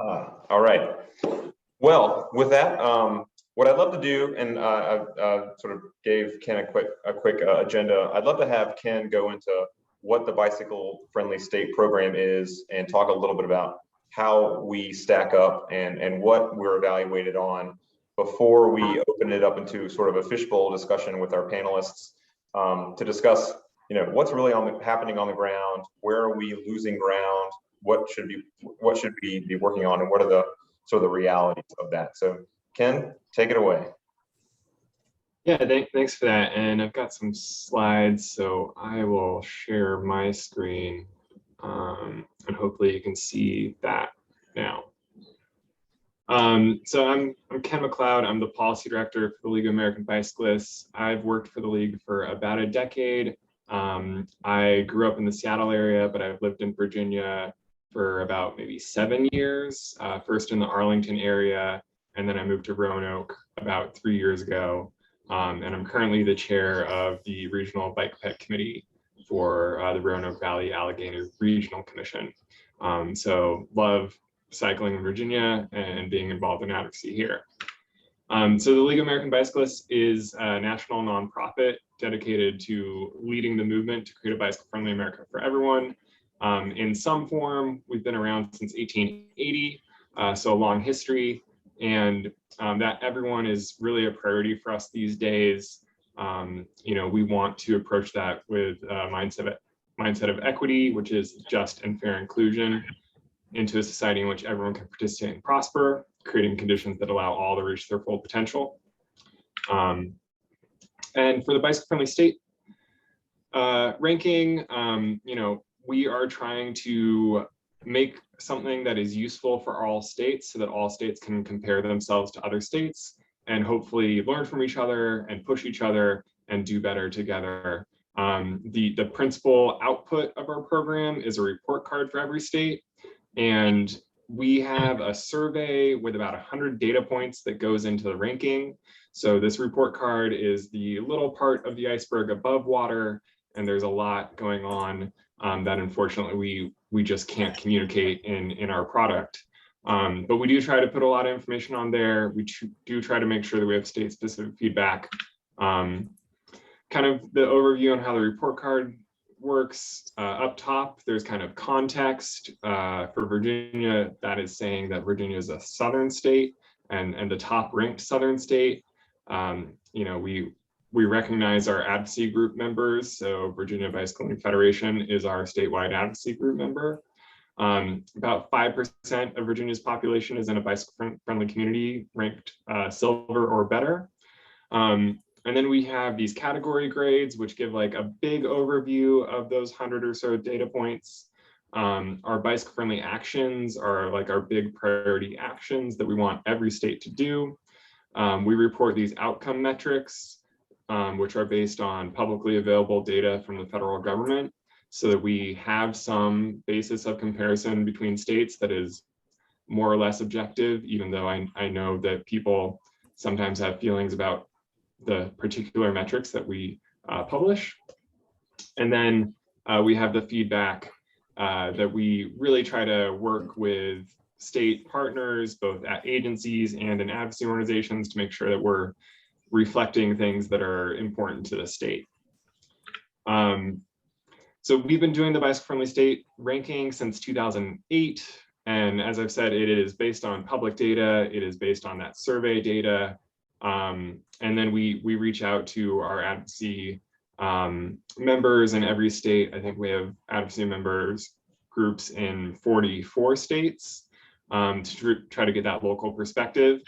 All right. Well, with that, what I'd love to do, and I sort of gave Ken a quick agenda. I'd love to have Ken go into what the bicycle-friendly state program is and talk a little bit about how we stack up and what we're evaluated on before we open it up into sort of a fishbowl discussion with our panelists to discuss, what's really happening on the ground, where are we losing ground, what should we be working on, and what are the sort of the realities of that. So Ken, take it away. Yeah, thanks for that. And I've got some slides, so I will share my screen, and hopefully you can see that now. So I'm Ken McLeod. I'm the policy director for the League of American Bicyclists. I've worked for the League for about a decade. I grew up in the Seattle area, but I've lived in Virginia for about maybe 7 years, first in the Arlington area, and then I moved to Roanoke about 3 years ago. And I'm currently the chair of the Regional Bike Pet Committee for the Roanoke Valley Allegheny Regional Commission. So love cycling in Virginia and being involved in advocacy here. So the League of American Bicyclists is a national nonprofit dedicated to leading the movement to create a bicycle-friendly America for everyone. In some form, we've been around since 1880, so a long history, and that everyone is really a priority for us these days. We want to approach that with a mindset of equity, which is just and fair inclusion, into a society in which everyone can participate and prosper, creating conditions that allow all to reach their full potential. And for the bicycle-friendly state ranking, we are trying to make something that is useful for all states so that all states can compare themselves to other states and hopefully learn from each other and push each other and do better together. The principal output of our program is a report card for every state. And we have a survey with about 100 data points that goes into the ranking. So this report card is the little part of the iceberg above water, and there's a lot going on that unfortunately we just can't communicate in our product. But we do try to put a lot of information on there. We do try to make sure that we have state-specific feedback. Kind of the overview on how the report card works. Up top, there's kind of context. For Virginia, that is saying that Virginia is a southern state and the top ranked southern state. We recognize our advocacy group members. So Virginia Bicycling Federation is our statewide advocacy group member. About 5% of Virginia's population is in a bicycle-friendly community ranked silver or better. And then we have these category grades, which give like a big overview of those 100 or so data points. Our bicycle-friendly actions are like our big priority actions that we want every state to do. We report these outcome metrics, which are based on publicly available data from the federal government, so that we have some basis of comparison between states that is more or less objective, even though I know that people sometimes have feelings about the particular metrics that we publish. And then we have the feedback that we really try to work with state partners, both at agencies and in advocacy organizations, to make sure that we're reflecting things that are important to the state. So we've been doing the bicycle-friendly state ranking since 2008. And as I've said, it is based on public data. It is based on that survey data. And then we reach out to our advocacy members in every state. I think we have advocacy members groups in 44 states to try to get that local perspective.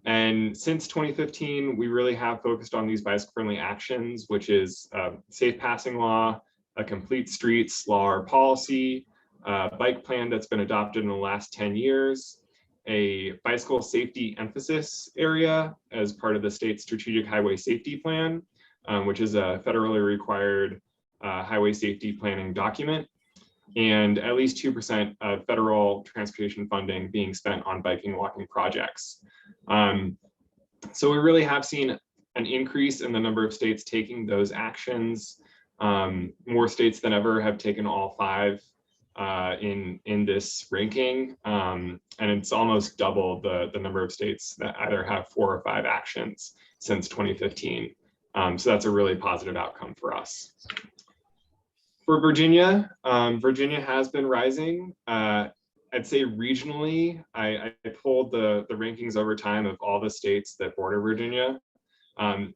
And since 2015, we really have focused on these bicycle-friendly actions, which is safe passing law, a complete streets law or policy, bike plan that's been adopted in the last 10 years, a bicycle safety emphasis area as part of the state's strategic highway safety plan, which is a federally required highway safety planning document, and at least 2% of federal transportation funding being spent on biking and walking projects. So we really have seen an increase in the number of states taking those actions. More states than ever have taken all 5 in this ranking, and it's almost double the number of states that either have 4 or 5 actions since 2015. So that's a really positive outcome for us. For Virginia, Virginia has been rising. I'd say regionally, I pulled the rankings over time of all the states that border Virginia.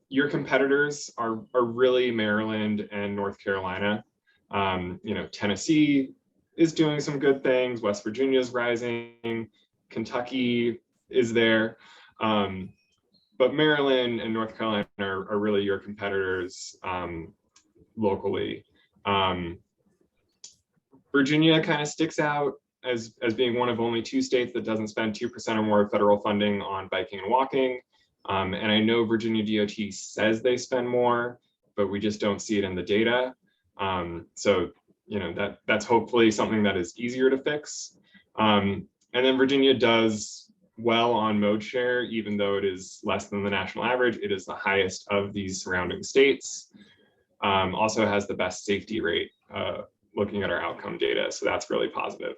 Your competitors are really Maryland and North Carolina. Tennessee is doing some good things. West Virginia is rising. Kentucky is there. But Maryland and North Carolina are really your competitors locally. Virginia kind of sticks out as being one of only 2 states that doesn't spend 2% or more of federal funding on biking and walking. And I know Virginia DOT says they spend more, but we just don't see it in the data. So, that's hopefully something that is easier to fix. And then Virginia does well on mode share, even though it is less than the national average. It is the highest of these surrounding states. Also has the best safety rate, looking at our outcome data. So that's really positive.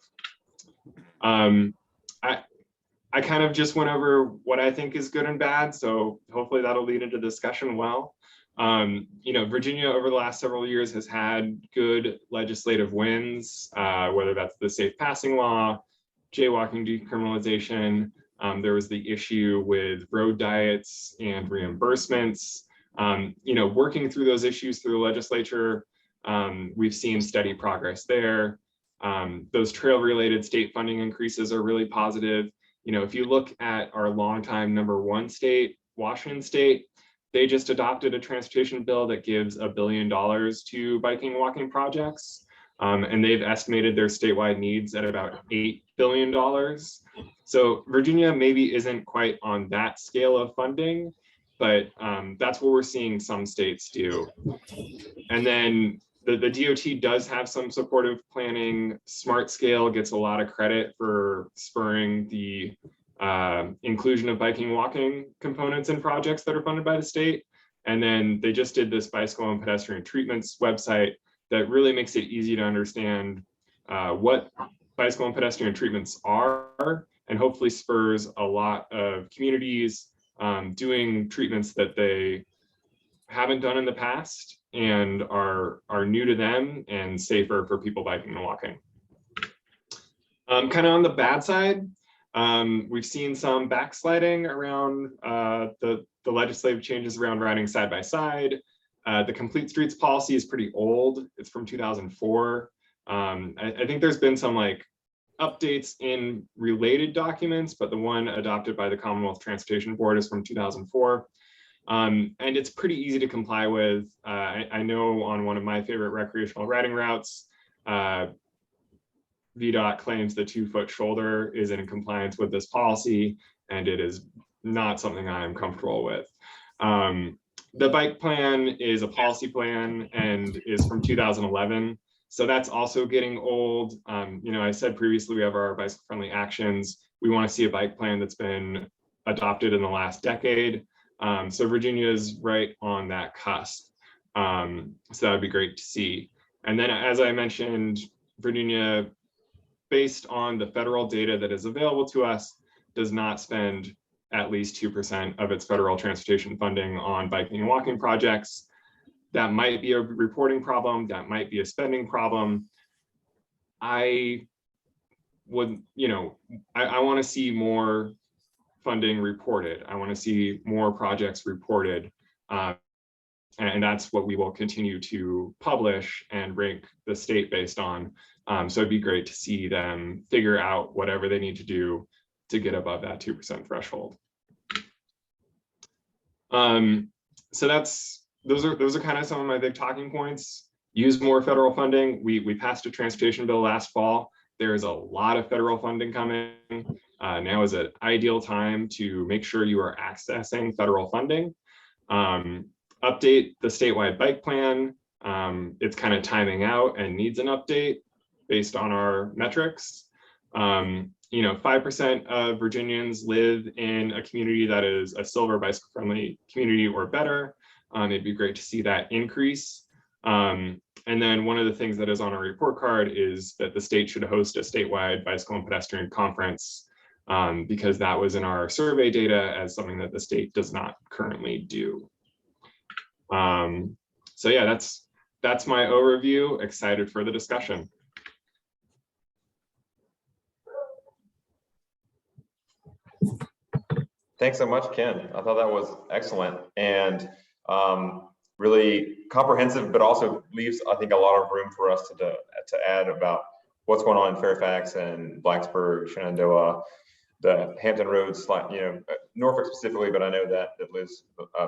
I kind of just went over what I think is good and bad. So hopefully that'll lead into discussion well. Virginia over the last several years has had good legislative wins, whether that's the safe passing law, jaywalking decriminalization. There was the issue with road diets and reimbursements. Working through those issues through the legislature, we've seen steady progress there. Those trail-related state funding increases are really positive. If you look at our longtime #1 state, Washington State, they just adopted a transportation bill that gives $1 billion to biking and walking projects. And they've estimated their statewide needs at about $8 billion. So Virginia maybe isn't quite on that scale of funding, but that's what we're seeing some states do. And then the DOT does have some supportive planning. Smart Scale gets a lot of credit for spurring the inclusion of biking and walking components in projects that are funded by the state. And then they just did this bicycle and pedestrian treatments website that really makes it easy to understand what bicycle and pedestrian treatments are, and hopefully spurs a lot of communities doing treatments that they haven't done in the past and are new to them and safer for people biking and walking. Kind of on the bad side, we've seen some backsliding around the legislative changes around riding side by side. The Complete Streets policy is pretty old. It's from 2004. I think there's been some updates in related documents, but the one adopted by the Commonwealth Transportation Board is from 2004. And it's pretty easy to comply with. I know on one of my favorite recreational riding routes, VDOT claims the 2-foot shoulder is in compliance with this policy, and it is not something I am comfortable with. The bike plan is a policy plan and is from 2011. So that's also getting old. I said previously we have our bicycle friendly actions. We want to see a bike plan that's been adopted in the last decade. So Virginia is right on that cusp. So that would be great to see. And then, as I mentioned, Virginia, based on the federal data that is available to us, does not spend at least 2% of its federal transportation funding on biking and walking projects. That might be a reporting problem. That might be a spending problem. I would, I want to see more funding reported. I want to see more projects reported. And that's what we will continue to publish and rank the state based on. So it'd be great to see them figure out whatever they need to do to get above that 2% threshold. So those are kind of some of my big talking points. Use more federal funding. We passed a transportation bill last fall. There is a lot of federal funding coming. Now is an ideal time to make sure you are accessing federal funding. Update the statewide bike plan. It's kind of timing out and needs an update based on our metrics. 5% of Virginians live in a community that is a silver bicycle friendly community or better. It'd be great to see that increase. And And then one of the things that is on our report card is that the state should host a statewide bicycle and pedestrian conference, because that was in our survey data as something that the state does not currently do. So yeah, that's my overview. Excited for the discussion. Thanks so much, Ken. I thought that was excellent and really comprehensive, but also leaves, I think, a lot of room for us to add about what's going on in Fairfax and Blacksburg, Shenandoah, the Hampton Roads, Norfolk specifically, but I know that Liz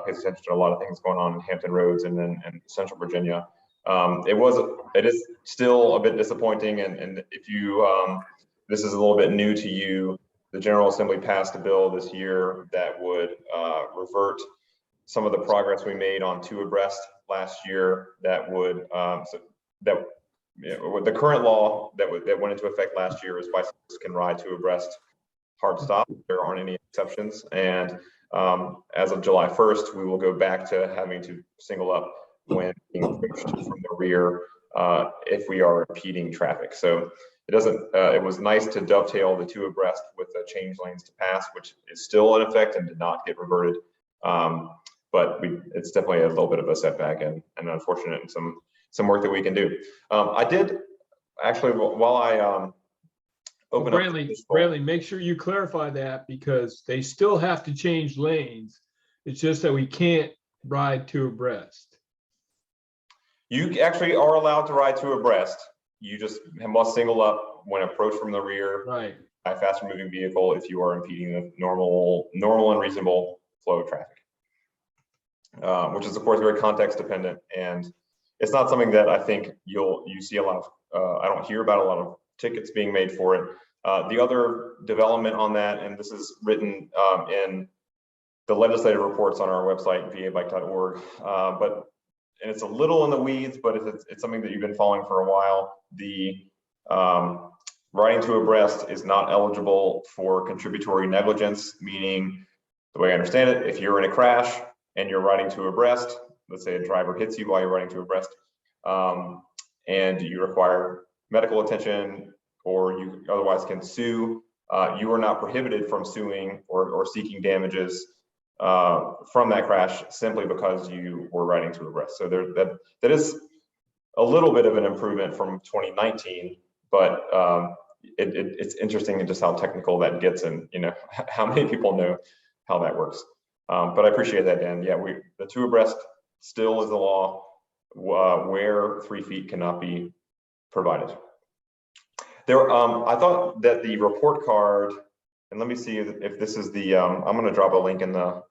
pays attention to a lot of things going on in Hampton Roads and then Central Virginia. It is still a bit disappointing, and if you this is a little bit new to you, the General Assembly passed a bill this year that would revert some of the progress we made on 2 abreast last year. That would the current law that went into effect last year is bicyclists can ride 2 abreast hard stop. There aren't any exceptions, and as of July 1st, we will go back to having to single up when being approached from the rear if we are impeding traffic. So it doesn't. It was nice to dovetail the 2 abreast with the change lanes to pass, which is still in effect and did not get reverted. But it's definitely a little bit of a setback and unfortunate, and some work that we can do. I did actually, while I open up. Brantley, make sure you clarify that, because they still have to change lanes. It's just that we can't ride 2 abreast. You actually are allowed to ride 2 abreast. You just must single up when approached from the rear, right, by a faster moving vehicle if you are impeding the normal and reasonable flow of traffic, which is of course very context dependent, and it's not something that I think you see a lot of. I don't hear about a lot of tickets being made for it. The other development on that, and this is written in the legislative reports on our website, vabike.org, and it's a little in the weeds, but it's something that you've been following for a while. The riding 2 abreast is not eligible for contributory negligence, meaning, the way I understand it, if you're in a crash and you're riding 2 abreast, let's say a driver hits you while you're riding 2 abreast, and you require medical attention or you otherwise can sue, you are not prohibited from suing or seeking damages from that crash simply because you were riding 2 abreast. So that is a little bit of an improvement from 2019, but it's interesting in just how technical that gets, and how many people know how that works. But I appreciate that, Dan. Yeah, the 2 abreast still is the law where 3 feet cannot be provided. I thought that the report card, and let me see if this is the, I'm going to drop a link in the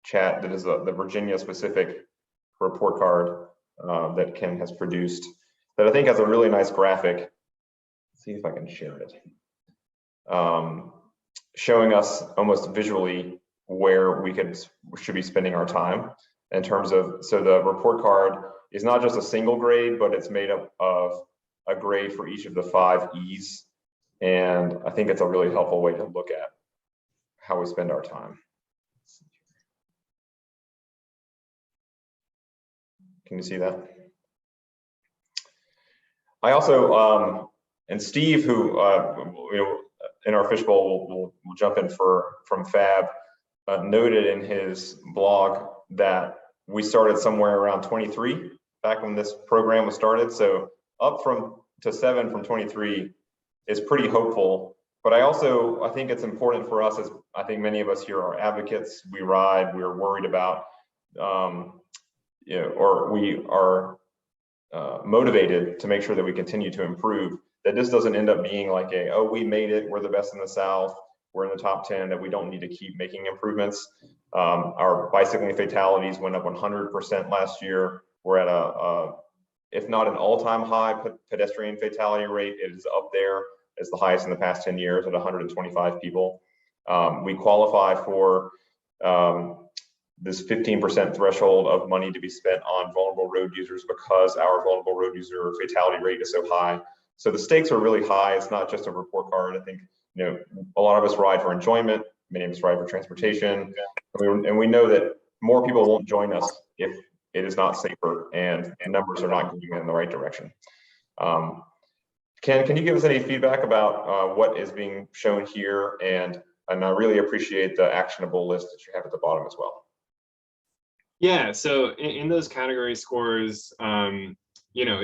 chat that is the Virginia specific report card that Ken has produced, that I think has a really nice graphic. Let's see if I can share it. Showing us almost visually where we should be spending our time in terms of, so the report card is not just a single grade, but it's made up of a grade for each of the 5 E's. And I think it's a really helpful way to look at how we spend our time. Can you see that? I also, and Steve, who in our fishbowl will jump in from Fab, noted in his blog that we started somewhere around 23 back when this program was started. So up to 7 from 23 is pretty hopeful. But I think it's important for us, as I think many of us here are advocates. We ride, we're worried about, or we are motivated to make sure that we continue to improve, that this doesn't end up being like oh, we made it, we're the best in the South, we're in the top 10, that we don't need to keep making improvements. Our bicycling fatalities went up 100% last year. We're at if not an all-time high pedestrian fatality rate, it is up there as the highest in the past 10 years at 125 people. We qualify for this 15% threshold of money to be spent on vulnerable road users because our vulnerable road user fatality rate is so high. So the stakes are really high. It's not just a report card. I think a lot of us ride for enjoyment. Many of us ride for transportation, and we know that more people won't join us if it is not safer, and the numbers are not going in the right direction. Can you give us any feedback about what is being shown here? And I really appreciate the actionable list that you have at the bottom as well. Yeah, so in those category scores, you know,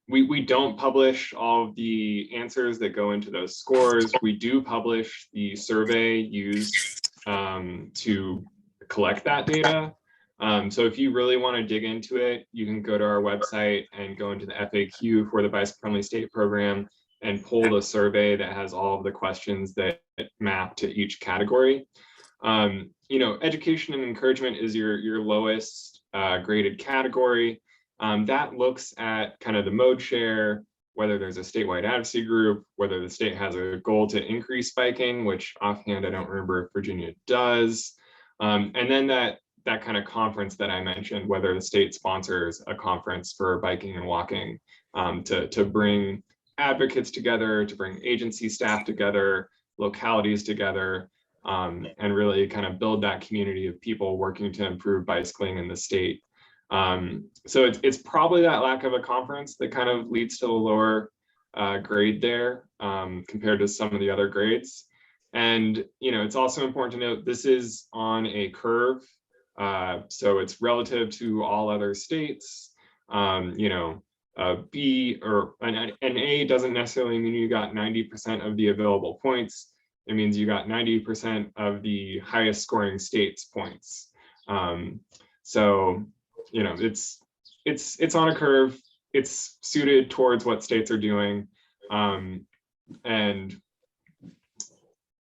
we don't publish all of the answers that go into those scores. We do publish the survey used to collect that data. So if you really want to dig into it, you can go to our website and go into the FAQ for the Bicycle Friendly State program and pull the survey that has all of the questions that map to each category. You know, education and encouragement is your lowest graded category. That looks at kind of the mode share, whether there's a statewide advocacy group, whether the state has a goal to increase biking, which offhand I don't remember if Virginia does. And then that kind of conference that I mentioned, whether the state sponsors a conference for biking and walking to bring advocates together, to bring agency staff together, localities together, and really kind of build that community of people working to improve bicycling in the state. So it's probably that lack of a conference that kind of leads to the lower grade there compared to some of the other grades. And, you know, it's also important to note this is on a curve. So it's relative to all other states. You know, B or an A doesn't necessarily mean you got 90% of the available points. It means you got 90% of the highest scoring states points. So, you know, it's on a curve. It's suited towards what states are doing. And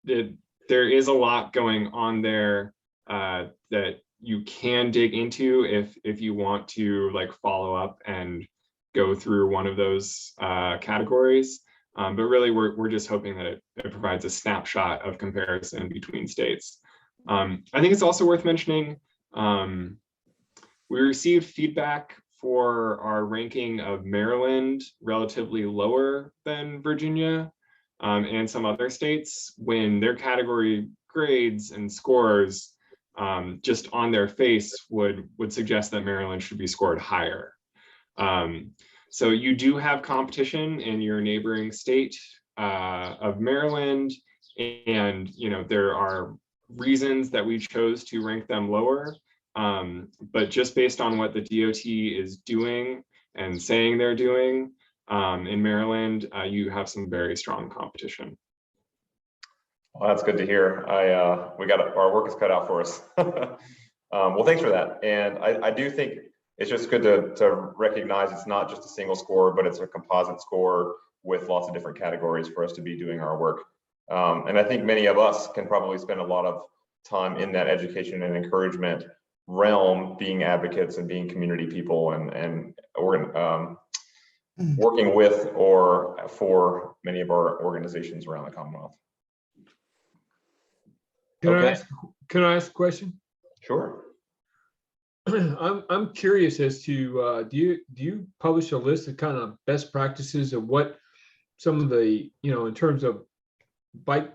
there is a lot going on there that you can dig into if you want to like follow up and go through one of those categories. But really, we're just hoping that it provides a snapshot of comparison between states. I think it's also worth mentioning, we received feedback for our ranking of Maryland relatively lower than Virginia and some other states when their category grades and scores just on their face would suggest that Maryland should be scored higher. So you do have competition in your neighboring state of Maryland, and you know there are reasons that we chose to rank them lower, but just based on what the DOT is doing and saying they're doing in Maryland, you have some very strong competition. Well, that's good to hear. We got our work is cut out for us. Well, thanks for that. And I do think it's just good to recognize it's not just a single score, but it's a composite score with lots of different categories for us to be doing our work. And I think many of us can probably spend a lot of time in that education and encouragement realm, being advocates and being community people and working with or for many of our organizations around the Commonwealth. Can I ask a question? Sure. I'm curious as to do you publish a list of kind of best practices of what some of the, you know, in terms of bike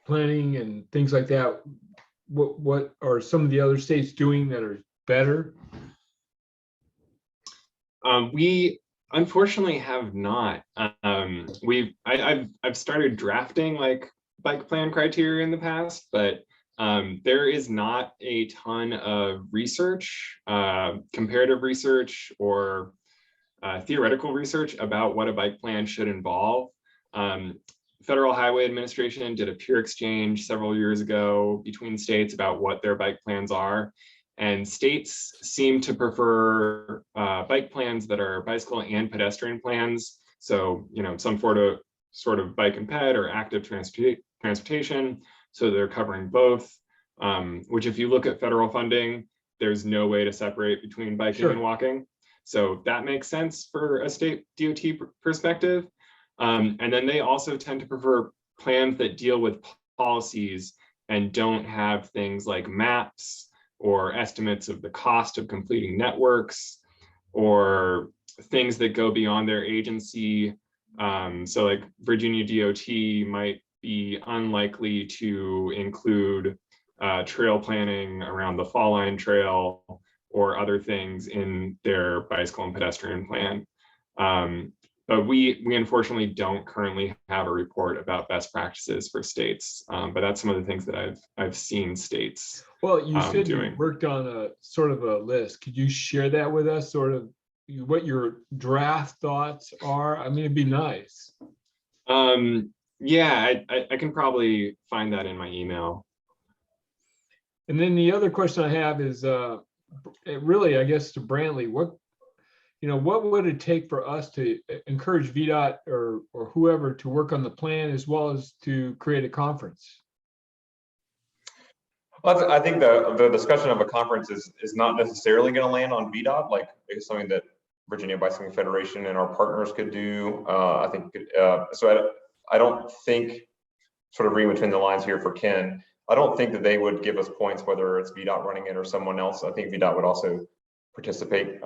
planning and things like that, what are some of the other states doing that are better? We unfortunately have not. I've started drafting like bike plan criteria in the past, but there is not a ton of research, comparative research or theoretical research about what a bike plan should involve. Federal Highway Administration did a peer exchange several years ago between states about what their bike plans are. And states seem to prefer bike plans that are bicycle and pedestrian plans. So, you know, some sort of bike and ped or active transportation. So they're covering both, which if you look at federal funding, there's no way to separate between biking and walking. So that makes sense for a state DOT perspective. And then they also tend to prefer plans that deal with policies and don't have things like maps or estimates of the cost of completing networks or things that go beyond their agency. So like Virginia DOT might be unlikely to include trail planning around the Fall Line Trail or other things in their bicycle and pedestrian plan. But we unfortunately don't currently have a report about best practices for states. But that's some of the things that I've seen states Well, you said doing. you worked on a sort of a list. Could you share that with us, sort of what your draft thoughts are? I mean, it'd be nice. Yeah, I can probably find that in my email. And then the other question I have is really, I guess, to Brantley, what would it take for us to encourage VDOT or whoever to work on the plan as well as to create a conference? Well, I think the discussion of a conference is not necessarily going to land on VDOT. Like, it's something that Virginia Bicycling Federation and our partners could do. I think so. I don't think, sort of reading between the lines here for Ken, I don't think that they would give us points whether it's VDOT running it or someone else. I think VDOT would also participate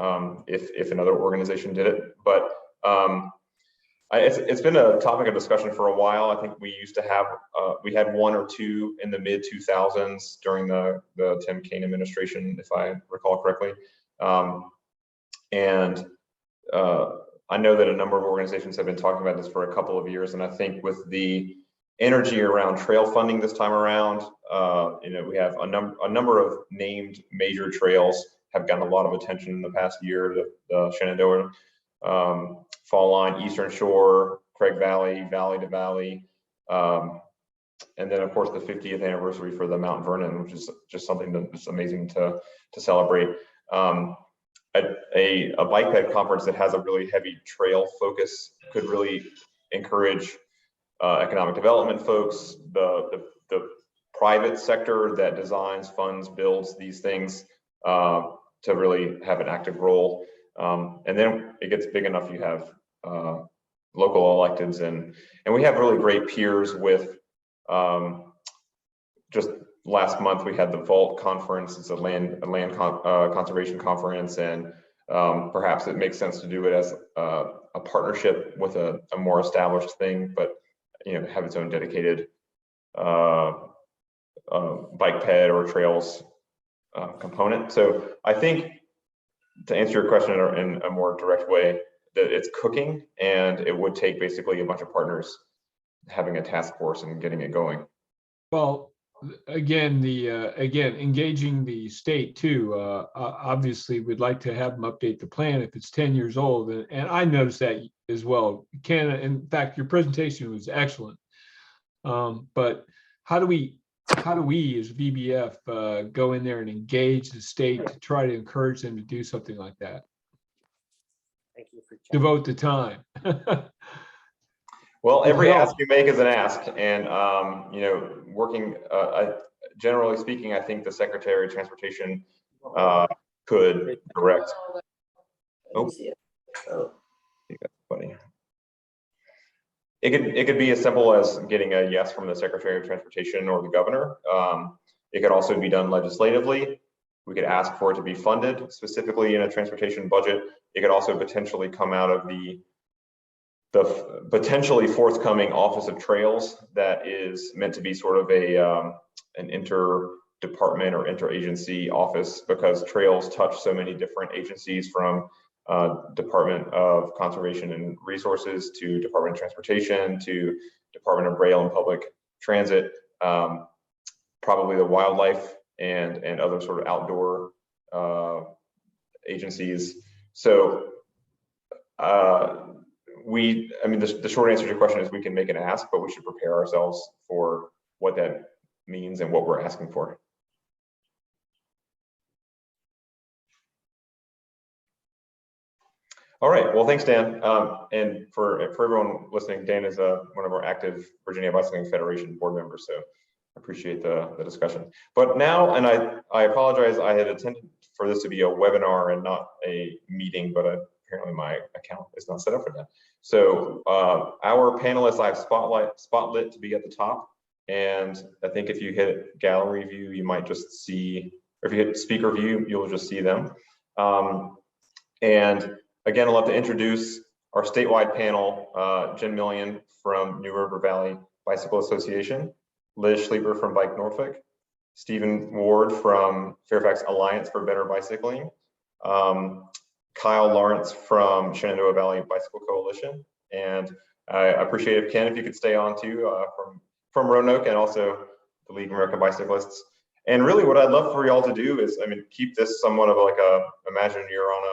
if another organization did it. But it's been a topic of discussion for a while. I think we used to have we had one or two in the mid 2000s during the Tim Kaine administration, if I recall correctly. I know that a number of organizations have been talking about this for a couple of years, and I think with the energy around trail funding this time around, we have a number of named major trails have gotten a lot of attention in the past year. The Shenandoah Fall Line, Eastern Shore, Craig Valley, Valley to Valley, and then of course the 50th anniversary for the Mount Vernon, which is just something that's amazing to celebrate. A bike ped conference that has a really heavy trail focus could really encourage economic development folks, the private sector that designs, funds, builds these things to really have an active role. And then it gets big enough, you have local electeds, and we have really great peers with just last month we had the Vault conference. It's a land conservation conference, and perhaps it makes sense to do it as a partnership with a more established thing, but have its own dedicated bike ped or trails component. So I think, to answer your question in a more direct way, that it's cooking, and it would take basically a bunch of partners having a task force and getting it going. Well, again, engaging the state too. Obviously, we'd like to have them update the plan if it's 10 years old, and I noticed that as well. Ken, in fact, your presentation was excellent. But how do we as VBF go in there and engage the state to try to encourage them to do something like that? Thank you for devote the time. Well, every ask you make is an ask, and working. Generally speaking, I think the Secretary of Transportation could direct. Oh, that's funny. It could be as simple as getting a yes from the Secretary of Transportation or the governor. It could also be done legislatively. We could ask for it to be funded specifically in a transportation budget. It could also potentially come out of the potentially forthcoming Office of Trails that is meant to be sort of an inter-department or interagency office, because trails touch so many different agencies, from Department of Conservation and Resources to Department of Transportation to Department of Rail and Public Transit, probably the wildlife and other sort of outdoor agencies. So the short answer to your question is we can make an ask, but we should prepare ourselves for what that means and what we're asking for. All right, well, thanks, Dan. And for everyone listening, Dan is one of our active Virginia Bicycling Federation board members, so I appreciate the discussion. But now, and I apologize, I had intended for this to be a webinar and not a meeting, but apparently my account is not set up for that. So our panelists, I have spotlit to be at the top, and I think if you hit gallery view, you might just see, or if you hit speaker view, you'll just see them. And again, I'd love to introduce our statewide panel, Jenn from New River Valley Bicycle Association, Liz Schleeper from Bike Norfolk, Stephen Ward from Fairfax Alliance for Better Bicycling, Kyle Lawrence from Shenandoah Valley Bicycle Coalition, and I appreciate it, Ken, if you could stay on too from Roanoke and also the League of American Bicyclists. And really what I'd love for y'all to do is, I mean, keep this somewhat of like imagine you're on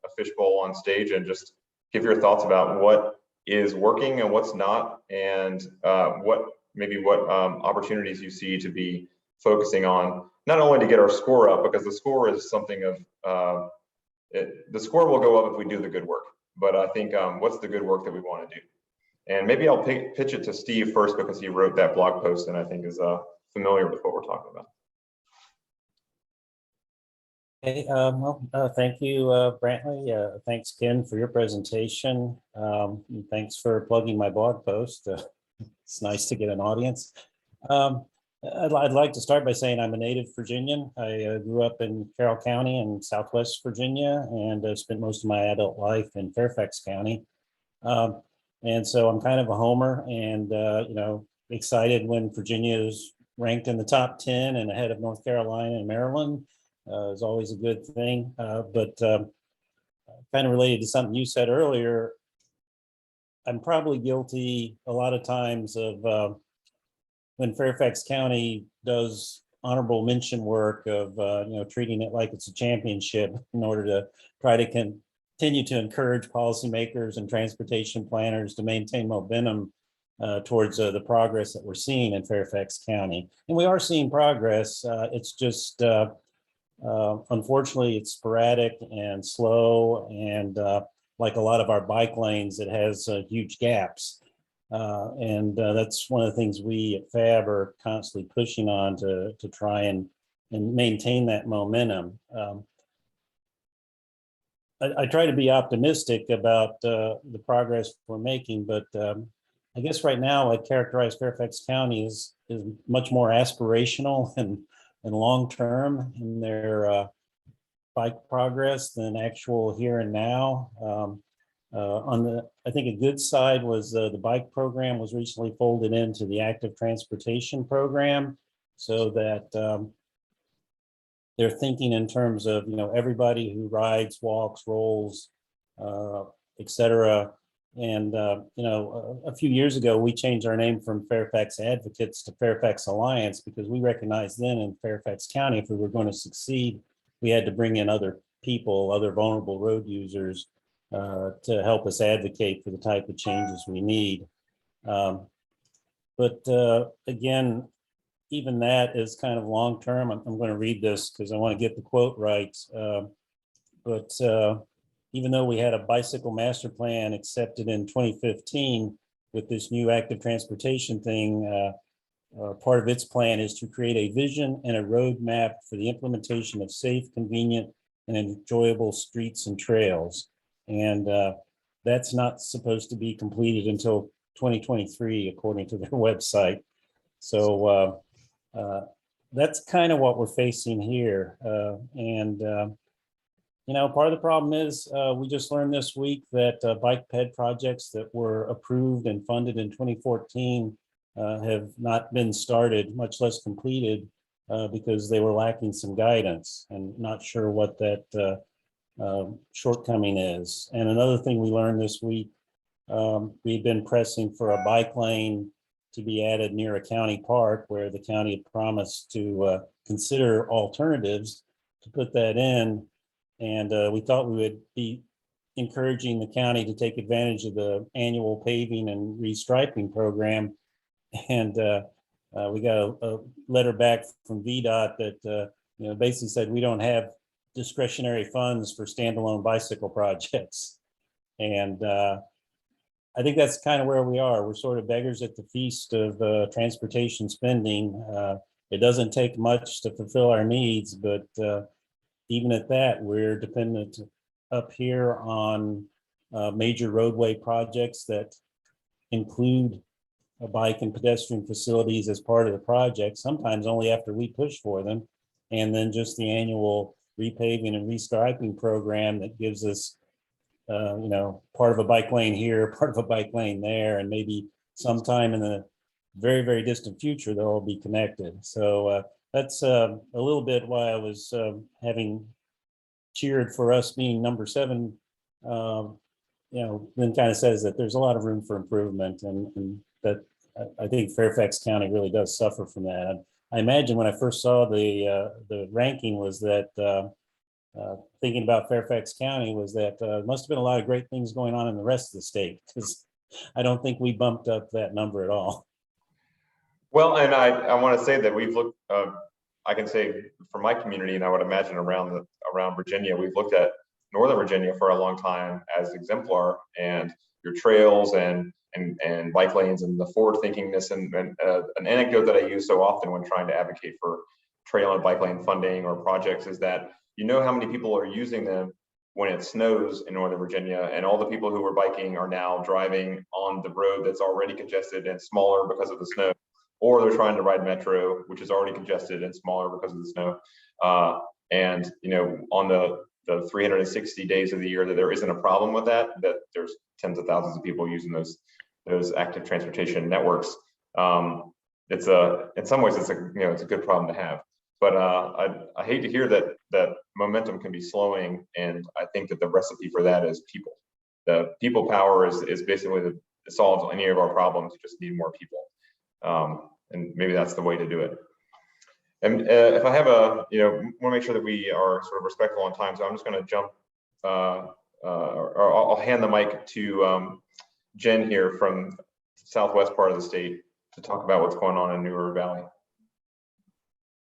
a fishbowl on stage and just give your thoughts about what is working and what's not, and what opportunities you see to be focusing on, not only to get our score up, because the score is something of, the score will go up if we do the good work, but I think what's the good work that we want to do? And maybe I'll pitch it to Steve first, because he wrote that blog post and I think is familiar with what we're talking about. Okay, thank you, Brantley. Thanks, Ken, for your presentation. And thanks for plugging my blog post. It's nice to get an audience. I'd like to start by saying I'm a native Virginian. I grew up in Carroll County in Southwest Virginia, and spent most of my adult life in Fairfax County. And so I'm kind of a homer, and you know, excited when Virginia is ranked in the top 10 and ahead of North Carolina and Maryland. Is always a good thing. But kind of related to something you said earlier, I'm probably guilty a lot of times of when Fairfax County does honorable mention work of you know, treating it like it's a championship in order to try to continue to encourage policymakers and transportation planners to maintain momentum towards the progress that we're seeing in Fairfax County. And we are seeing progress. It's just unfortunately, it's sporadic and slow, and like a lot of our bike lanes, it has huge gaps. And that's one of the things we at FAB are constantly pushing on to try and maintain that momentum. I try to be optimistic about the progress we're making, but I guess right now I'd characterize Fairfax County as much more aspirational and long-term in their bike progress than actual here and now. I think a good side was the bike program was recently folded into the active transportation program, so that they're thinking in terms of, you know, everybody who rides, walks, rolls, et cetera. And, you know, a few years ago, we changed our name from Fairfax Advocates to Fairfax Alliance, because we recognized then in Fairfax County, if we were going to succeed, we had to bring in other people, other vulnerable road users, to help us advocate for the type of changes we need. But again, even that is kind of long-term. I'm going to read this because I want to get the quote right. But even though we had a bicycle master plan accepted in 2015 with this new active transportation thing, part of its plan is to create a vision and a roadmap for the implementation of safe, convenient, and enjoyable streets and trails. And that's not supposed to be completed until 2023, according to their website. So that's kind of what we're facing here. You know, part of the problem is we just learned this week that bike ped projects that were approved and funded in 2014 have not been started, much less completed, because they were lacking some guidance, and not sure what that shortcoming is. And another thing we learned this week, we've been pressing for a bike lane to be added near a county park, where the county had promised to consider alternatives to put that in. And we thought we would be encouraging the county to take advantage of the annual paving and restriping program. And we got a letter back from VDOT that you know, basically said we don't have discretionary funds for standalone bicycle projects. And I think that's kind of where we are. We're sort of beggars at the feast of transportation spending. It doesn't take much to fulfill our needs, but even at that, we're dependent up here on major roadway projects that include bike and pedestrian facilities as part of the project, sometimes only after we push for them, and then just the annual repaving and restriping program that gives us you know, part of a bike lane here, part of a bike lane there, and maybe sometime in the very, very distant future, they'll all be connected. So that's a little bit why I was having cheered for us being number 7. Then kind of says that there's a lot of room for improvement, and that I think Fairfax County really does suffer from that. I imagine when I first saw the ranking was that thinking about Fairfax County was that must have been a lot of great things going on in the rest of the state, because I don't think we bumped up that number at all. Well, and I want to say that we've looked, I can say for my community, and I would imagine around Virginia, we've looked at Northern Virginia for a long time as exemplar, and your trails and bike lanes and the forward thinkingness, and an anecdote that I use so often when trying to advocate for trail and bike lane funding or projects is that how many people are using them when it snows in Northern Virginia, and all the people who were biking are now driving on the road that's already congested and smaller because of the snow, or they're trying to ride metro, which is already congested and smaller because of the snow. And on the 360 days of the year that there isn't a problem with that there's tens of thousands of people using those active transportation networks. In some ways it's a good problem to have. But I hate to hear that momentum can be slowing, and I think that the recipe for that is people. The people power is basically it solves any of our problems. You just need more people, and maybe that's the way to do it. And if I have want to make sure that we are sort of respectful on time, so I'm just going to jump, or I'll hand the mic to Jenn here from the southwest part of the state to talk about what's going on in New River Valley.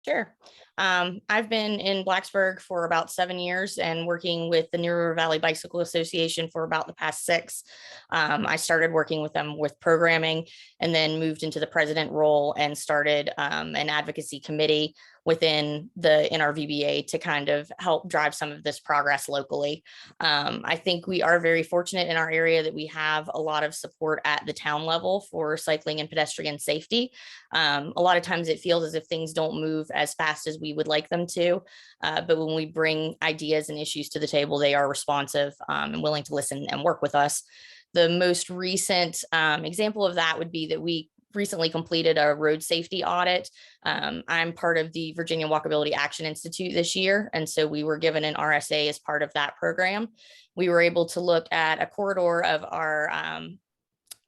Sure. I've been in Blacksburg for about 7 years and working with the New River Valley Bicycle Association for about the past 6. I started working with them with programming, and then moved into the president role and started an advocacy committee within the NRVBA to kind of help drive some of this progress locally. I think we are very fortunate in our area that we have a lot of support at the town level for cycling and pedestrian safety. A lot of times it feels as if things don't move as fast as we would like them to, but when we bring ideas and issues to the table, they are responsive and willing to listen and work with us. The most recent example of that would be that we recently completed a road safety audit. I'm part of the Virginia Walkability Action Institute this year, and so we were given an RSA as part of that program. We were able to look at a corridor of our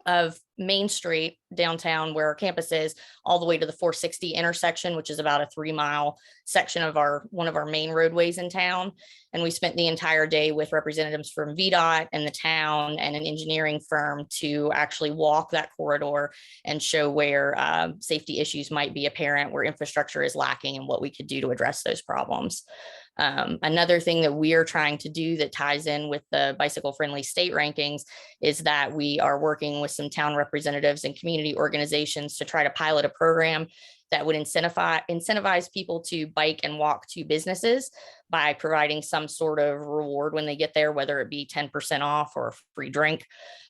of Main Street downtown, where our campus is, all the way to the 460 intersection, which is about a 3-mile section of one of our main roadways in town. And we spent the entire day with representatives from VDOT and the town and an engineering firm to actually walk that corridor and show where safety issues might be apparent, where infrastructure is lacking, and what we could do to address those problems. Another thing that we are trying to do that ties in with the bicycle friendly state rankings is that we are working with some town representatives and community organizations to try to pilot a program that would incentivize people to bike and walk to businesses by providing some sort of reward when they get there, whether it be 10% off or a free drink.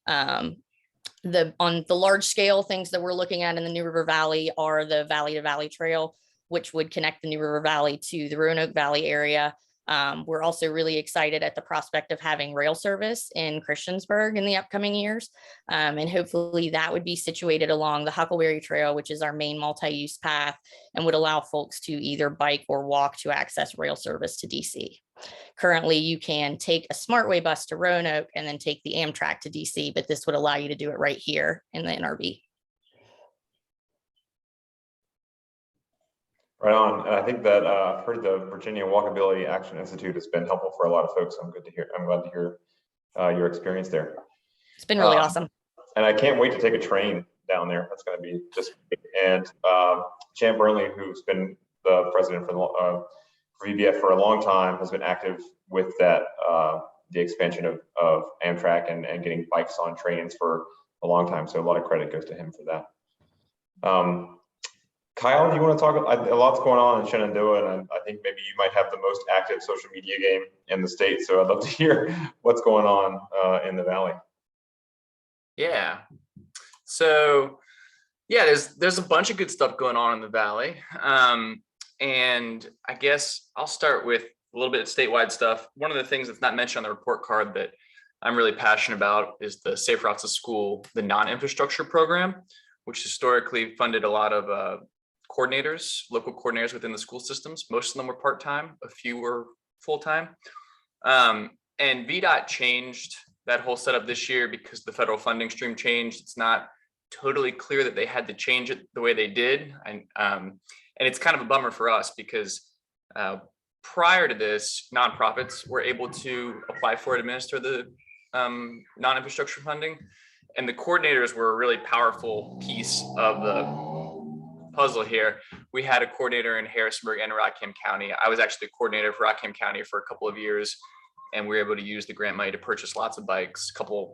On the large scale things that we're looking at in the New River Valley are the Valley to Valley Trail, which would connect the New River Valley to the Roanoke Valley area. We're also really excited at the prospect of having rail service in Christiansburg in the upcoming years. And hopefully that would be situated along the Huckleberry Trail, which is our main multi-use path, and would allow folks to either bike or walk to access rail service to DC. Currently, you can take a SmartWay bus to Roanoke and then take the Amtrak to DC, but this would allow you to do it right here in the NRV. Right on. And I think that I've heard the Virginia Walkability Action Institute has been helpful for a lot of folks. I'm glad to hear your experience there. It's been really awesome. And I can't wait to take a train down there. That's going to be just great. And Jan Brantley, who's been the president for VBF for a long time, has been active with that the expansion of Amtrak and getting bikes on trains for a long time. So a lot of credit goes to him for that. Kyle, do you want to talk? A lot's going on in Shenandoah, and I think maybe you might have the most active social media game in the state. So I'd love to hear what's going on in the Valley. Yeah. So yeah, there's a bunch of good stuff going on in the Valley. And I guess I'll start with a little bit of statewide stuff. One of the things that's not mentioned on the report card that I'm really passionate about is the Safe Routes to School, the non-infrastructure program, which historically funded a lot of coordinators, local coordinators within the school systems. Most of them were part-time, a few were full-time. And VDOT changed that whole setup this year because the federal funding stream changed. It's not totally clear that they had to change it the way they did. And it's kind of a bummer for us because prior to this, nonprofits were able to apply for and administer the non-infrastructure funding. And the coordinators were a really powerful piece of the puzzle here. We had a coordinator in Harrisonburg and Rockham County. I was actually a coordinator for Rockham County for a couple of years, and we were able to use the grant money to purchase lots of bikes,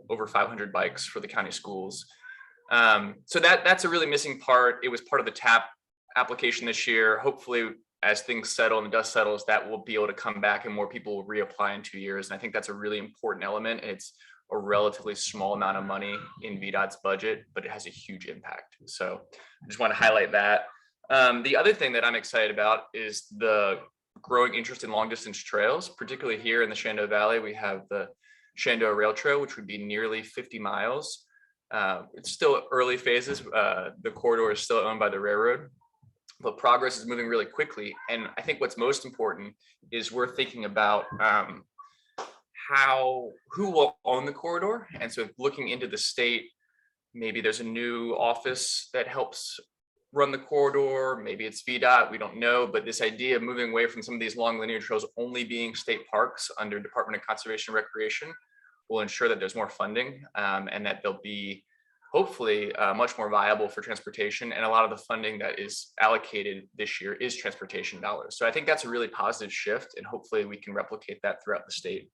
over 500 bikes for the county schools. So that's a really missing part. It was part of the TAP application this year. Hopefully, as things settle and the dust settles, that will be able to come back and more people will reapply in 2 years. And I think that's a really important element. It's a relatively small amount of money in VDOT's budget, but it has a huge impact. So I just want to highlight that. The other thing that I'm excited about is the growing interest in long distance trails, particularly here in the Shenandoah Valley. We have the Shenandoah Rail Trail, which would be nearly 50 miles. It's still early phases. The corridor is still owned by the railroad, but progress is moving really quickly. And I think what's most important is we're thinking about who will own the corridor. And so looking into the state, maybe there's a new office that helps run the corridor. Maybe it's VDOT, we don't know. But this idea of moving away from some of these long linear trails only being state parks under Department of Conservation and Recreation will ensure that there's more funding and that they'll be hopefully much more viable for transportation. And a lot of the funding that is allocated this year is transportation dollars. So I think that's a really positive shift, and hopefully we can replicate that throughout the state.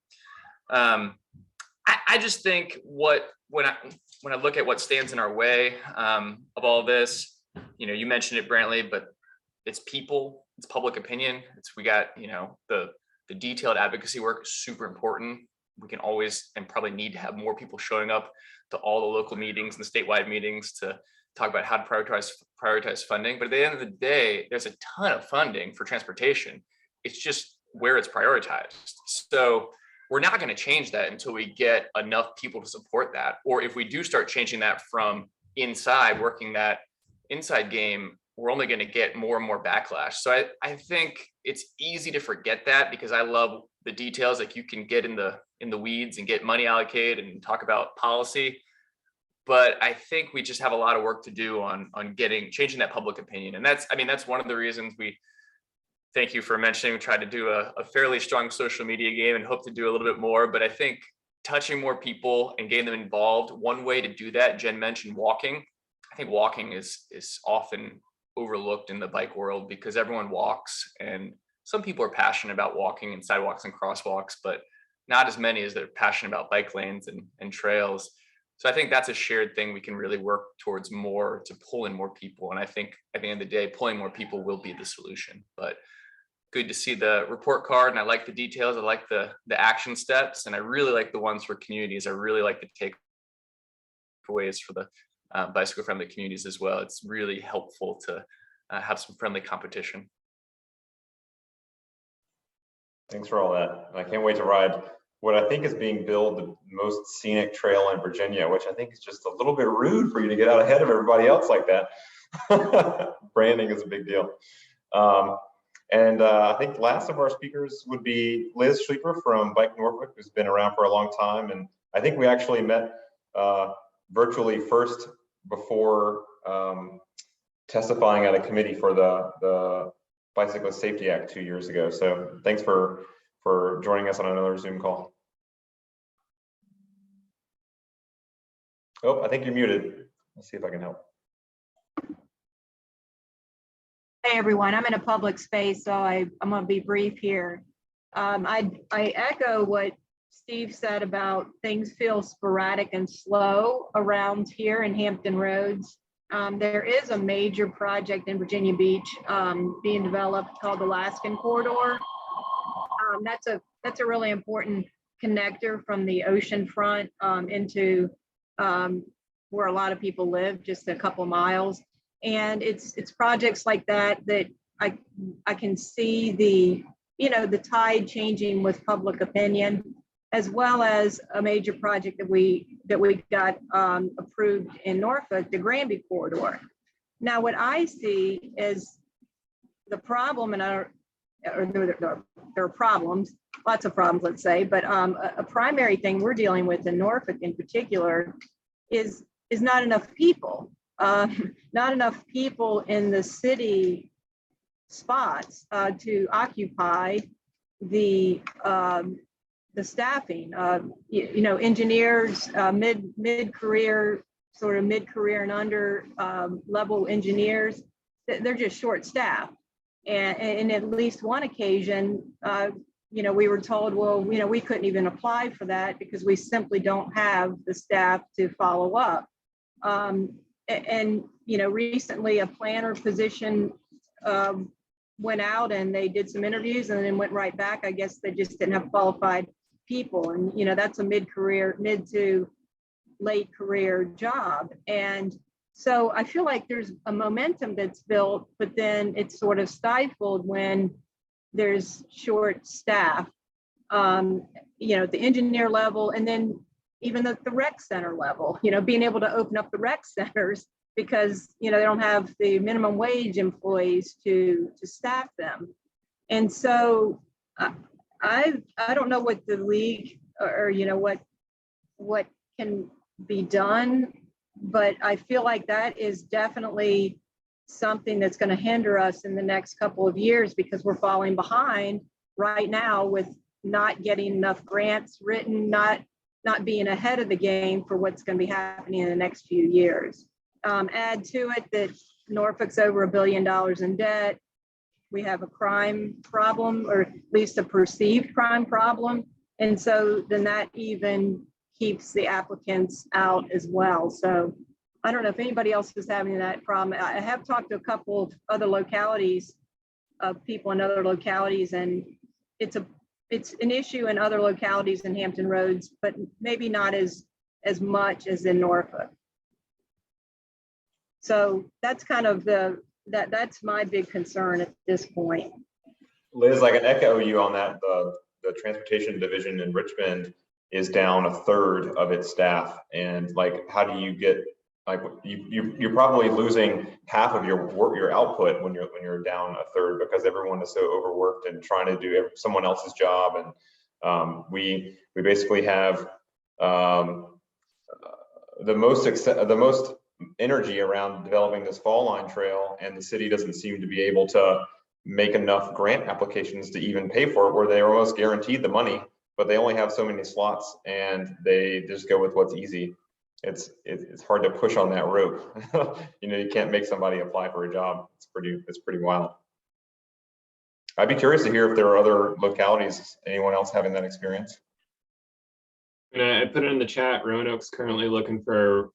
I just think when I look at what stands in our way of all this, you mentioned it, Brantley, but it's people, it's public opinion. We got, the detailed advocacy work is super important. We can always and probably need to have more people showing up to all the local meetings and the statewide meetings to talk about how to prioritize funding. But at the end of the day, there's a ton of funding for transportation. It's just where it's prioritized. So we're not going to change that until we get enough people to support that. Or if we do start changing that from inside, working that inside game, we're only going to get more and more backlash. So I think it's easy to forget that because I love the details. Like you can get in the weeds and get money allocated and talk about policy. But I think we just have a lot of work to do on changing that public opinion. And that's one of the reasons thank you for mentioning, we tried to do a fairly strong social media game and hope to do a little bit more. But I think touching more people and getting them involved, one way to do that, Jen mentioned walking. I think walking is often overlooked in the bike world because everyone walks, and some people are passionate about walking and sidewalks and crosswalks, but not as many as they're passionate about bike lanes and trails. So I think that's a shared thing we can really work towards more to pull in more people. And I think at the end of the day, pulling more people will be the solution. But good to see the report card, and I like the details. I like the action steps, and I really like the ones for communities. I really like the takeaways for the bicycle friendly communities as well. It's really helpful to have some friendly competition. Thanks for all that. I can't wait to ride what I think is being billed the most scenic trail in Virginia, which I think is just a little bit rude for you to get out ahead of everybody else like that. Branding is a big deal. I think last of our speakers would be Liz Schleeper from Bike Norfolk, who's been around for a long time. And I think we actually met virtually first before testifying at a committee for the Bicyclist Safety Act 2 years ago. So thanks for joining us on another Zoom call. Oh, I think you're muted. Let's see if I can help. Hey everyone, I'm in a public space, so I'm going to be brief here. I echo what Steve said about things feel sporadic and slow around here in Hampton Roads. There is a major project in Virginia Beach being developed called the Alaskan Corridor. That's a really important connector from the ocean front into where a lot of people live, just a couple miles. And it's projects like that I can see the tide changing with public opinion. as well as a major project that we got approved in Norfolk, the Granby corridor. Now, what I see is the problem, and there are problems, lots of problems, let's say, but a primary thing we're dealing with in Norfolk in particular is not enough people. Not enough people in the city spots to occupy the staffing. Engineers, mid-career and under level engineers, they're just short staffed. And at least one occasion, we were told, well, we couldn't even apply for that because we simply don't have the staff to follow up. Recently a planner position went out and they did some interviews and then went right back. I guess they just didn't have qualified people. And, that's a mid to late career job. And so I feel like there's a momentum that's built, but then it's sort of stifled when there's short staff, at the engineer level, and then even at the rec center level, being able to open up the rec centers because, they don't have the minimum wage employees to staff them. And so I don't know what the league or what can be done, but I feel like that is definitely something that's going to hinder us in the next couple of years because we're falling behind right now with not getting enough grants written, not being ahead of the game for what's going to be happening in the next few years. Add to it that Norfolk's over $1 billion in debt. We have a crime problem, or at least a perceived crime problem. And so then that even keeps the applicants out as well. So I don't know if anybody else is having that problem. I have talked to a couple of other localities, people in other localities, and it's an issue in other localities in Hampton Roads, but maybe not as much as in Norfolk. So that's kind of that's my big concern at this point. Liz, I can echo you on that. The transportation division in Richmond is down 1/3 of its staff, and how do you get you're probably losing half of your output when you're down 1/3 because everyone is so overworked and trying to do someone else's job. And we basically have the most energy around developing this fall line trail, and the city doesn't seem to be able to make enough grant applications to even pay for it, where they are almost guaranteed the money, but they only have so many slots and they just go with what's easy. It's hard to push on that rope. You can't make somebody apply for a job. It's pretty wild. I'd be curious to hear if there are other localities, anyone else having that experience. I put it in the chat. Roanoke's currently looking for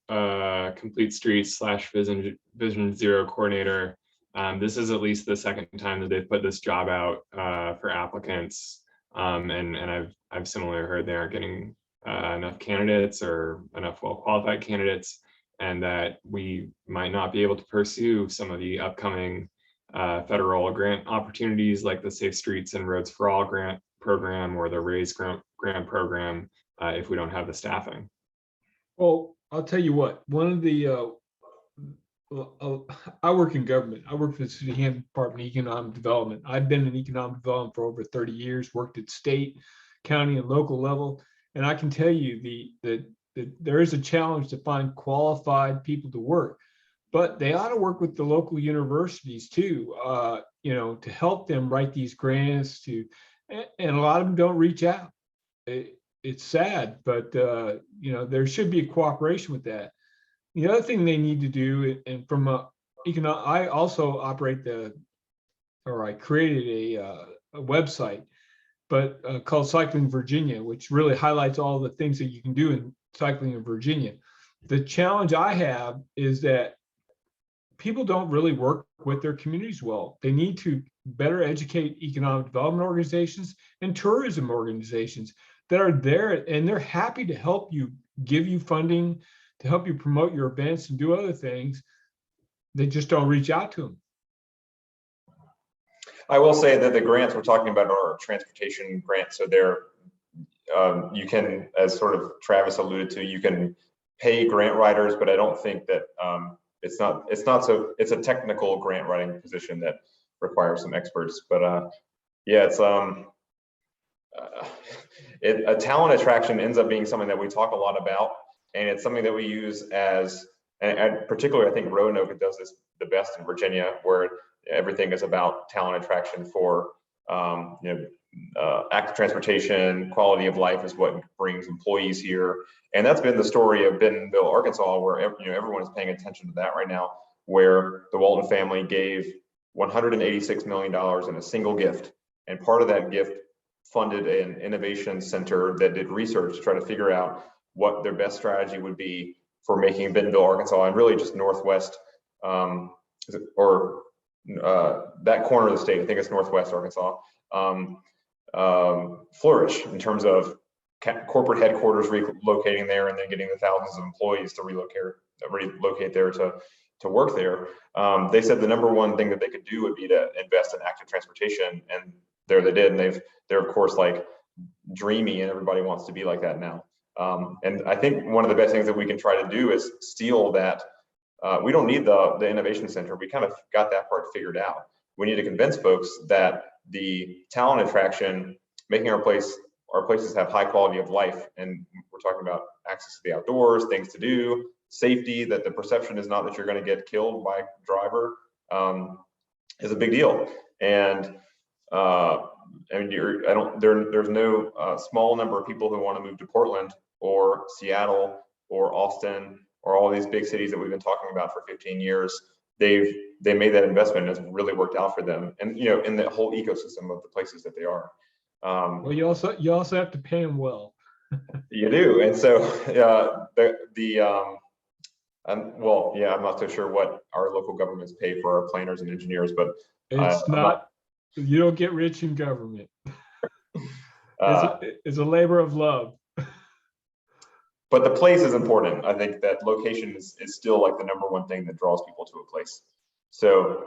complete streets / Vision Zero coordinator. This is at least the second time that they've put this job out for applicants. And I've similarly heard they aren't getting enough candidates or enough well-qualified candidates, and that we might not be able to pursue some of the upcoming federal grant opportunities like the Safe Streets and Roads for All grant program or the RAISE grant program if we don't have the staffing. Well, I'll tell you what, one of the, I work in government. I work for the City Department of Economic Development. I've been in economic development for over 30 years, worked at state, county, and local level. And I can tell you there is a challenge to find qualified people to work, but they ought to work with the local universities too, to help them write these grants and a lot of them don't reach out. It's sad, but there should be a cooperation with that. The other thing they need to do, and I also operate I created a website, but called Cycling Virginia, which really highlights all the things that you can do in cycling in Virginia. The challenge I have is that people don't really work with their communities well. They need to better educate economic development organizations and tourism organizations that are there, and they're happy to help you, give you funding, to help you promote your events and do other things. They just don't reach out to them. I will say that the grants we're talking about are transportation grants, so they're you can, as sort of Travis alluded to, you can pay grant writers, but I don't think that it's a technical grant writing position that requires some experts. But yeah, it's a talent attraction ends up being something that we talk a lot about, and it's something that we use as, and particularly I think Roanoke does this the best in Virginia, where everything is about talent attraction for active transportation, quality of life is what brings employees here. And that's been the story of Bentonville, Arkansas, where everyone is paying attention to that right now, where the Walton family gave $186 million in a single gift. And part of that gift funded an innovation center that did research to try to figure out what their best strategy would be for making Bentonville, Arkansas, and really just Northwest, that corner of the state, I think it's Northwest Arkansas, flourish in terms of corporate headquarters relocating there and then getting the thousands of employees to relocate there to work there. They said the number one thing that they could do would be to invest in active transportation, and there they did. And they're of course like dreamy, and everybody wants to be like that now. And I think one of the best things that we can try to do is steal that. We don't need the innovation center. We kind of got that part figured out. We need to convince folks that the talent attraction, making our places have high quality of life, and we're talking about access to the outdoors, things to do, safety, that the perception is not that you're going to get killed by a driver, is a big deal. And I mean, there's no small number of people who want to move to Portland or Seattle or Austin or all these big cities that we've been talking about for 15 years. They made that investment, and it's really worked out for them, and in the whole ecosystem of the places that they are. Well, you also have to pay them well. You do, and so well, yeah, I'm not so sure what our local governments pay for our planners and engineers, but you don't get rich in government. It's a labor of love. But the place is important. I think that location is still like the number one thing that draws people to a place. So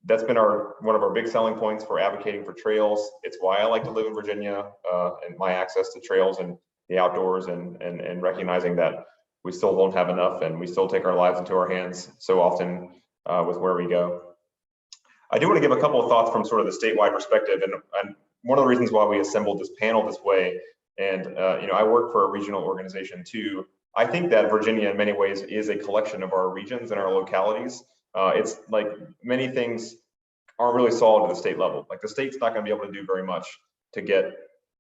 that's been one of our big selling points for advocating for trails. It's why I like to live in Virginia, and my access to trails and the outdoors, and recognizing that we still don't have enough, and we still take our lives into our hands so often with where we go. I do want to give a couple of thoughts from sort of the statewide perspective, and one of the reasons why we assembled this panel this way. And I work for a regional organization too. I think that Virginia in many ways is a collection of our regions and our localities. It's like many things aren't really solved at the state level. Like the state's not going to be able to do very much to get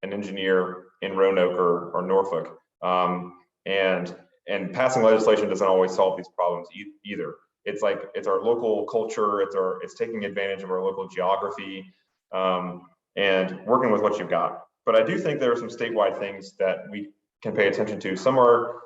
an engineer in Roanoke or Norfolk. And passing legislation doesn't always solve these problems either. It's our local culture. It's taking advantage of our local geography, and working with what you've got. But I do think there are some statewide things that we can pay attention to. Some are,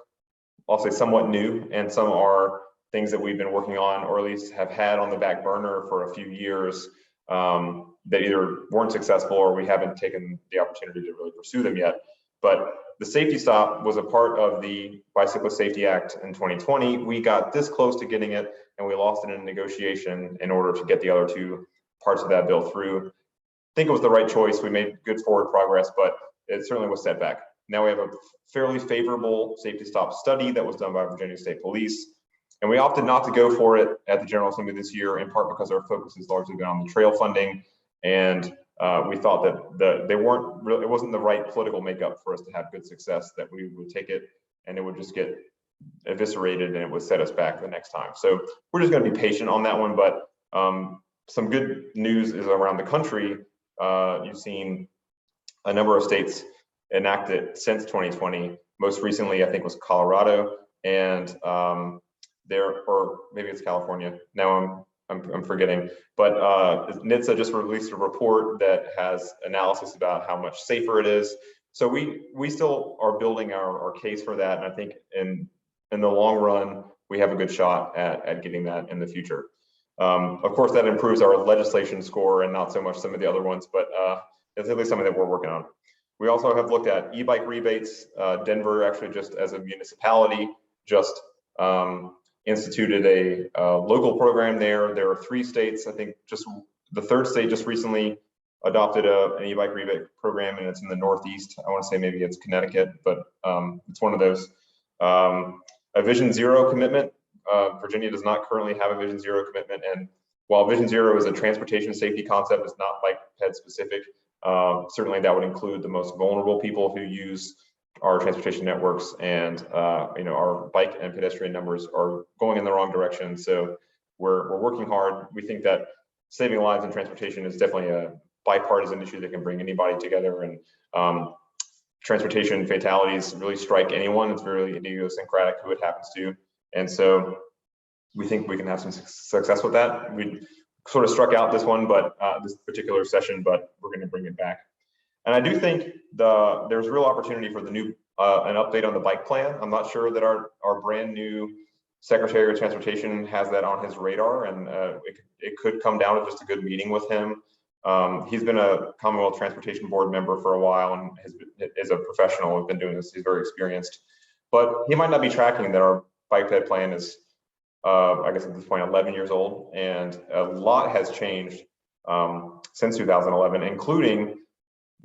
I'll say, somewhat new, and some are things that we've been working on, or at least have had on the back burner for a few years, that either weren't successful or we haven't taken the opportunity to really pursue them yet. But the safety stop was a part of the Bicyclist Safety Act in 2020. We got this close to getting it, and we lost it in a negotiation in order to get the other two parts of that bill through. I think it was the right choice. We made good forward progress, but it certainly was set back. Now we have a fairly favorable safety stop study that was done by Virginia State Police, and we opted not to go for it at the General Assembly this year, in part because our focus has largely been on the trail funding, and we thought that it wasn't the right political makeup for us to have good success, that we would take it and it would just get eviscerated and it would set us back the next time. So we're just going to be patient on that one. But some good news is around the country. You've seen a number of states enact it since 2020. Most recently, I think, was Colorado, and or maybe it's California. Now I'm forgetting. But NHTSA just released a report that has analysis about how much safer it is. So we still are building our case for that, and I think in the long run we have a good shot at getting that in the future. Of course, that improves our legislation score and not so much some of the other ones, but it's at least something that we're working on. We also have looked at e-bike rebates. Denver actually, just as a municipality, just instituted a local program there. There are 3 states, I think just the third state just recently adopted an e-bike rebate program, and it's in the Northeast. I want to say maybe it's Connecticut, but it's one of those. A Vision Zero commitment. Virginia does not currently have a Vision Zero commitment, and while Vision Zero is a transportation safety concept, it's not bike ped specific. Certainly that would include the most vulnerable people who use our transportation networks, and our bike and pedestrian numbers are going in the wrong direction. So we're working hard. We think that saving lives in transportation is definitely a bipartisan issue that can bring anybody together, and transportation fatalities really strike anyone. It's very idiosyncratic who it happens to. And so we think we can have some success with that. We sort of struck out this one, but this particular session, but we're going to bring it back. And I do think there's real opportunity for the new an update on the bike plan. I'm not sure that our brand new Secretary of Transportation has that on his radar, and it could come down to just a good meeting with him. He's been a Commonwealth Transportation Board member for a while and is a professional. Has been doing this. He's very experienced, but he might not be tracking that our bike ped plan is, I guess at this point, 11 years old, and a lot has changed since 2011, including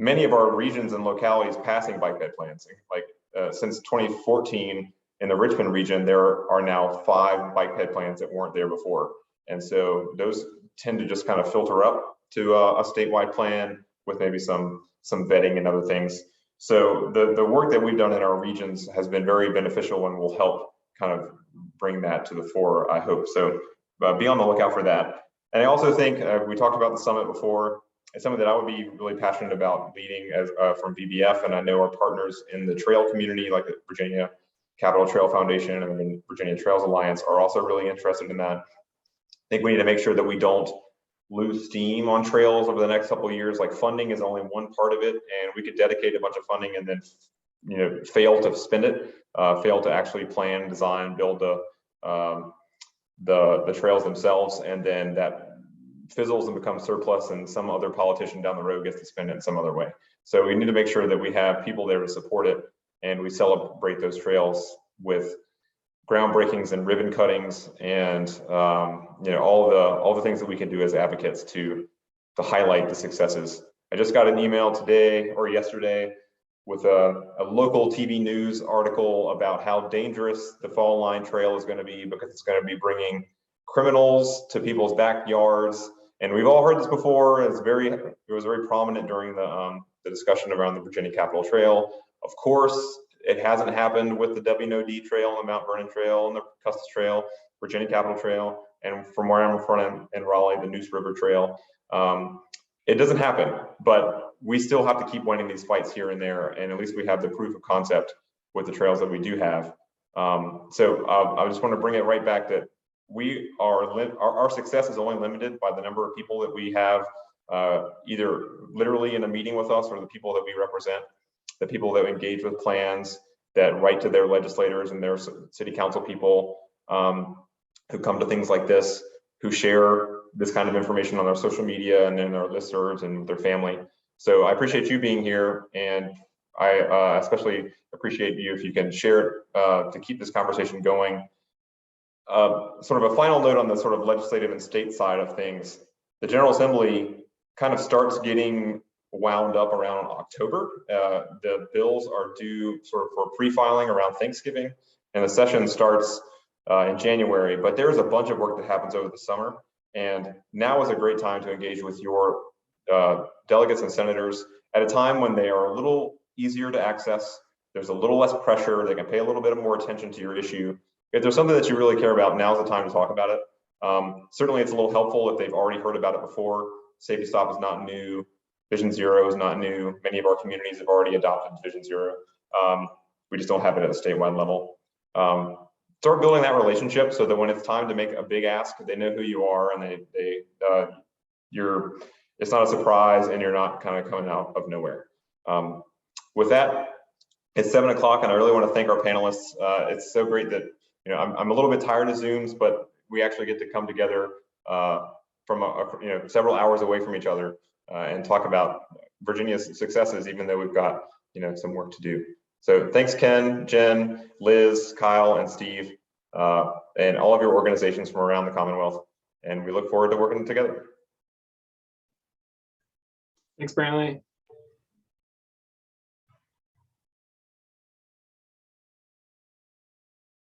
many of our regions and localities passing bike ped plans. Like since 2014, in the Richmond region, there are now 5 bike ped plans that weren't there before, and so those tend to just kind of filter up to a statewide plan with maybe some vetting and other things. So the work that we've done in our regions has been very beneficial and will help kind of bring that to the fore, I hope. So be on the lookout for that. And I also think we talked about the summit before. It's something that I would be really passionate about leading as from VBF, and I know our partners in the trail community, like the Virginia Capital Trail Foundation and the Virginia Trails Alliance, are also really interested in that. I think we need to make sure that we don't lose steam on trails over the next couple of years. Like, funding is only one part of it, and we could dedicate a bunch of funding and then fail to spend it, fail to actually plan, design, build the trails themselves, and then that fizzles and becomes surplus, and some other politician down the road gets to spend it in some other way. So we need to make sure that we have people there to support it, and we celebrate those trails with groundbreakings and ribbon cuttings, and all the things that we can do as advocates to highlight the successes. I just got an email today or yesterday with a local TV news article about how dangerous the Fall Line Trail is going to be, because it's going to be bringing criminals to people's backyards. And we've all heard this before. It was very prominent during the discussion around the Virginia Capitol Trail. Of course, it hasn't happened with the W&OD Trail and the Mount Vernon Trail and the Custis Trail, Virginia Capitol Trail, and from where I'm from in Raleigh, the Neuse River Trail. It doesn't happen, but we still have to keep winning these fights here and there, and at least we have the proof of concept with the trails that we do have. So I just want to bring it right back that our success is only limited by the number of people that we have either literally in a meeting with us, or the people that we represent, the people that engage with plans, that write to their legislators and their city council people, who come to things like this, who share this kind of information on their social media and in their listservs and their family. So I appreciate you being here, and I especially appreciate you if you can share it to keep this conversation going. Sort of a final note on the sort of legislative and state side of things. The General Assembly kind of starts getting wound up around October. The bills are due sort of for pre-filing around Thanksgiving, and the session starts in January. But there's a bunch of work that happens over the summer, and now is a great time to engage with your delegates and senators at a time when they are a little easier to access. There's a little less pressure. They can pay a little bit more attention to your issue. If there's something that you really care about, now's the time to talk about it. Certainly, it's a little helpful if they've already heard about it before. Safety Stop is not new. Vision Zero is not new. Many of our communities have already adopted Vision Zero. We just don't have it at a statewide level. Start building that relationship so that when it's time to make a big ask, they know who you are, and it's not a surprise, and you're not kind of coming out of nowhere. With that, it's 7 o'clock, and I really want to thank our panelists. It's so great that I'm a little bit tired of Zooms, but we actually get to come together from several hours away from each other and talk about Virginia's successes, even though we've got some work to do. So thanks, Ken, Jen, Liz, Kyle, and Steve, and all of your organizations from around the Commonwealth. And we look forward to working together. Thanks, Brantley.